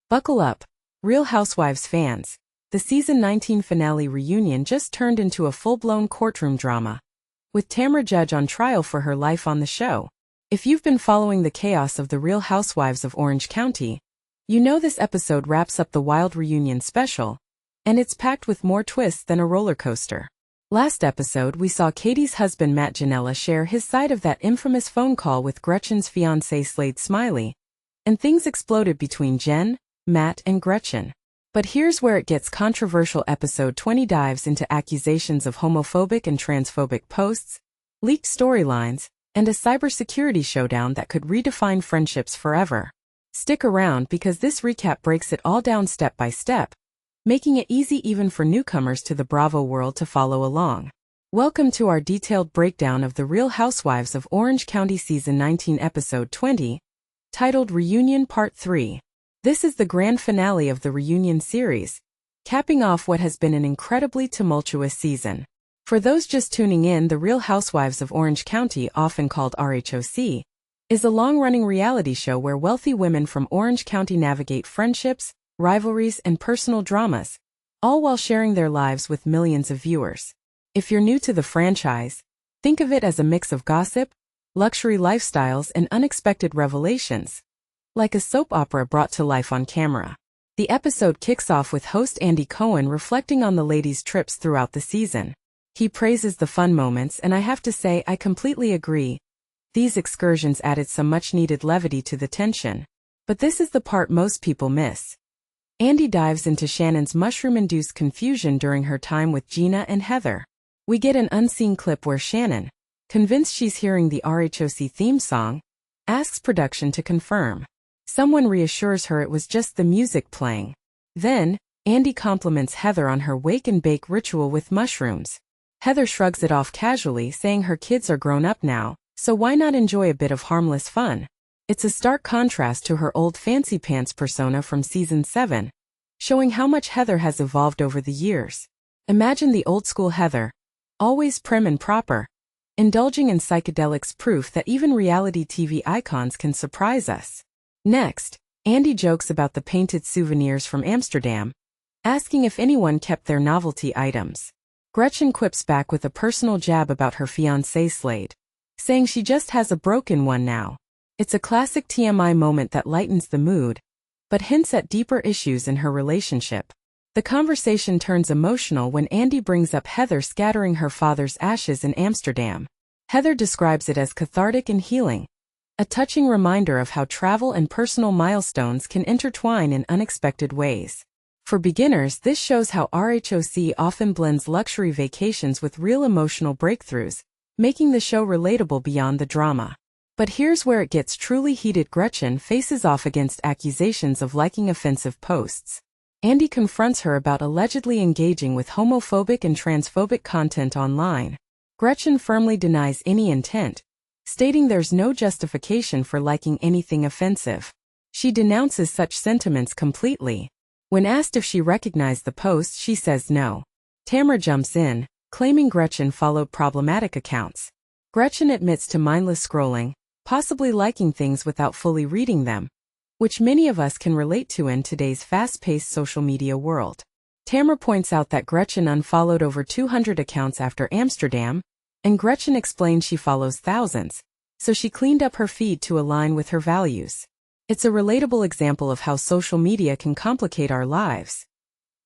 Buckle up, Real Housewives fans. The season 19 finale reunion just turned into a full-blown courtroom drama, with Tamra Judge on trial for her life on the show. If you've been following the chaos of the Real Housewives of Orange County, you know this episode wraps up the wild reunion special, and it's packed with more twists than a roller coaster. Last episode, we saw Katie's husband Matt Janella share his side of that infamous phone call with Gretchen's fiancé Slade Smiley, and things exploded between Jen, Matt, and Gretchen. But here's where it gets controversial. Episode 20 dives into accusations of homophobic and transphobic posts, leaked storylines, and a cybersecurity showdown that could redefine friendships forever. Stick around because this recap breaks it all down step by step, making it easy even for newcomers to the Bravo world to follow along. Welcome to our detailed breakdown of the Real Housewives of Orange County Season 19 Episode 20, titled Reunion Part 3. This is the grand finale of the reunion series, capping off what has been an incredibly tumultuous season. For those just tuning in, the Real Housewives of Orange County, often called RHOC, is a long-running reality show where wealthy women from Orange County navigate friendships, rivalries, and personal dramas, all while sharing their lives with millions of viewers. If you're new to the franchise, think of it as a mix of gossip, luxury lifestyles, and unexpected revelations, like a soap opera brought to life on camera. The episode kicks off with host Andy Cohen reflecting on the ladies' trips throughout the season. He praises the fun moments, and I have to say I completely agree. These excursions added some much-needed levity to the tension. But this is the part most people miss. Andy dives into Shannon's mushroom-induced confusion during her time with Gina and Heather. We get an unseen clip where Shannon, convinced she's hearing the RHOC theme song, asks production to confirm. Someone reassures her it was just the music playing. Then, Andy compliments Heather on her wake-and-bake ritual with mushrooms. Heather shrugs it off casually, saying her kids are grown up now, so why not enjoy a bit of harmless fun? It's a stark contrast to her old fancy pants persona from Season 7, showing how much Heather has evolved over the years. Imagine the old-school Heather, always prim and proper, indulging in psychedelics, proof that even reality TV icons can surprise us. Next, Andy jokes about the painted souvenirs from Amsterdam, asking if anyone kept their novelty items. Gretchen quips back with a personal jab about her fiancé Slade, saying she just has a broken one now. It's a classic TMI moment that lightens the mood, but hints at deeper issues in her relationship. The conversation turns emotional when Andy brings up Heather scattering her father's ashes in Amsterdam. Heather describes it as cathartic and healing, a touching reminder of how travel and personal milestones can intertwine in unexpected ways. For beginners, this shows how RHOC often blends luxury vacations with real emotional breakthroughs, making the show relatable beyond the drama. But here's where it gets truly heated. Gretchen faces off against accusations of liking offensive posts. Andy confronts her about allegedly engaging with homophobic and transphobic content online. Gretchen firmly denies any intent, stating there's no justification for liking anything offensive. She denounces such sentiments completely. When asked if she recognized the post, she says no. Tamra jumps in, claiming Gretchen followed problematic accounts. Gretchen admits to mindless scrolling, possibly liking things without fully reading them, which many of us can relate to in today's fast-paced social media world. Tamra points out that Gretchen unfollowed over 200 accounts after Amsterdam, and Gretchen explains she follows thousands, so she cleaned up her feed to align with her values. It's a relatable example of how social media can complicate our lives.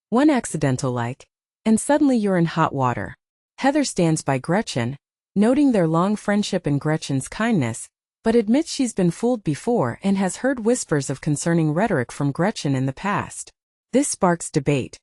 One accidental like, and suddenly you're in hot water. Heather stands by Gretchen, noting their long friendship and Gretchen's kindness, but admits she's been fooled before and has heard whispers of concerning rhetoric from Gretchen in the past. This sparks debate.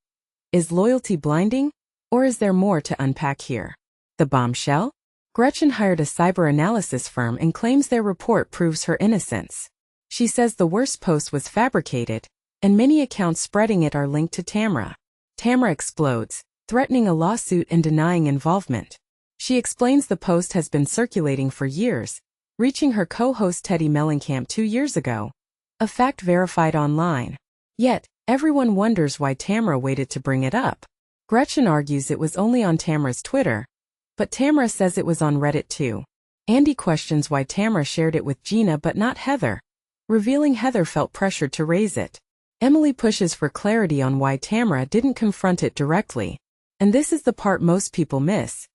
Is loyalty blinding, or is there more to unpack here? The bombshell? Gretchen hired a cyber analysis firm and claims their report proves her innocence. She says the worst post was fabricated, and many accounts spreading it are linked to Tamra. Tamra explodes, threatening a lawsuit and denying involvement. She explains the post has been circulating for years, reaching her co-host Teddy Mellencamp 2 years ago, a fact verified online. Yet, everyone wonders why Tamra waited to bring it up. Gretchen argues it was only on Tamra's Twitter, but Tamra says it was on Reddit too. Andy questions why Tamra shared it with Gina but not Heather, revealing Heather felt pressured to raise it. Emily pushes for clarity on why Tamra didn't confront it directly. And this is the part most people miss.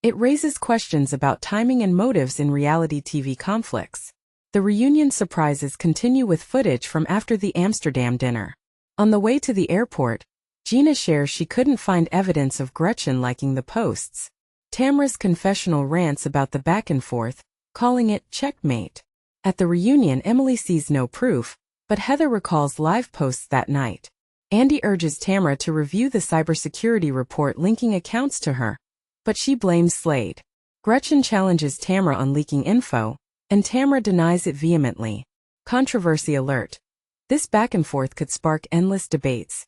It raises questions about timing and motives in reality TV conflicts. The reunion surprises continue with footage from after the Amsterdam dinner. On the way to the airport, Gina shares she couldn't find evidence of Gretchen liking the posts. Tamra's confessional rants about the back and forth, calling it checkmate. At the reunion, Emily sees no proof, but Heather recalls live posts that night. Andy urges Tamra to review the cybersecurity report linking accounts to her, but she blames Slade. Gretchen challenges Tamra on leaking info, and Tamra denies it vehemently. Controversy alert. This back and forth could spark endless debates.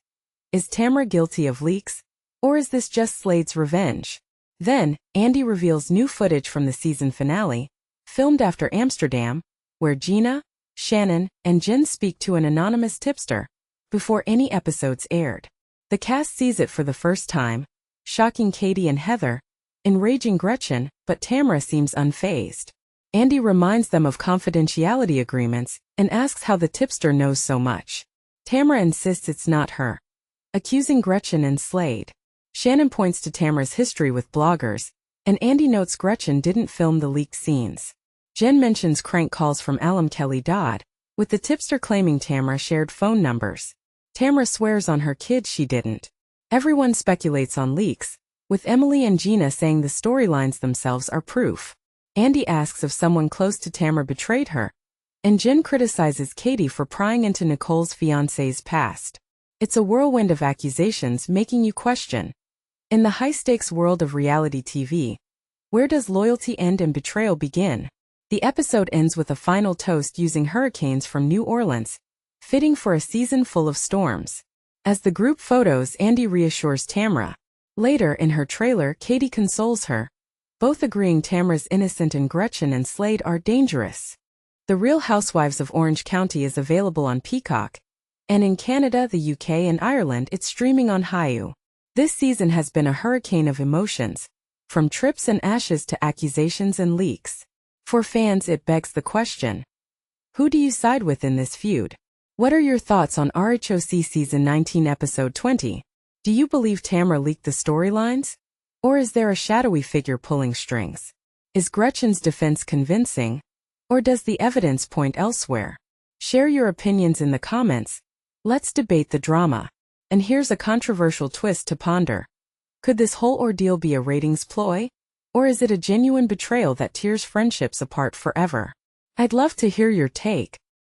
Is Tamra guilty of leaks, or is this just Slade's revenge? Then, Andy reveals new footage from the season finale, filmed after Amsterdam, where Gina, Shannon, and Jen speak to an anonymous tipster before any episodes aired. The cast sees it for the first time, shocking Katie and Heather, enraging Gretchen, but Tamra seems unfazed. Andy reminds them of confidentiality agreements and asks how the tipster knows so much. Tamra insists it's not her, accusing Gretchen and Slade. Shannon points to Tamra's history with bloggers, and Andy notes Gretchen didn't film the leaked scenes. Jen mentions crank calls from Alum Kelly Dodd, with the tipster claiming Tamra shared phone numbers. Tamra swears on her kids she didn't. Everyone speculates on leaks, with Emily and Gina saying the storylines themselves are proof. Andy asks if someone close to Tamra betrayed her, and Jen criticizes Katie for prying into Nicole's fiancé's past. It's a whirlwind of accusations making you question. In the high-stakes world of reality TV, where does loyalty end and betrayal begin? The episode ends with a final toast using hurricanes from New Orleans, fitting for a season full of storms. As the group photos, Andy reassures Tamra. Later in her trailer, Katie consoles her, both agreeing Tamra's innocent and Gretchen and Slade are dangerous. The Real Housewives of Orange County is available on Peacock, and in Canada, the UK, and Ireland it's streaming on Hulu. This season has been a hurricane of emotions, from trips and ashes to accusations and leaks. For fans, it begs the question: who do you side with in this feud? What are your thoughts on RHOC Season 19 Episode 20? Do you believe Tamra leaked the storylines? Or is there a shadowy figure pulling strings? Is Gretchen's defense convincing? Or does the evidence point elsewhere? Share your opinions in the comments. Let's debate the drama. And here's a controversial twist to ponder. Could this whole ordeal be a ratings ploy? Or is it a genuine betrayal that tears friendships apart forever? I'd love to hear your take.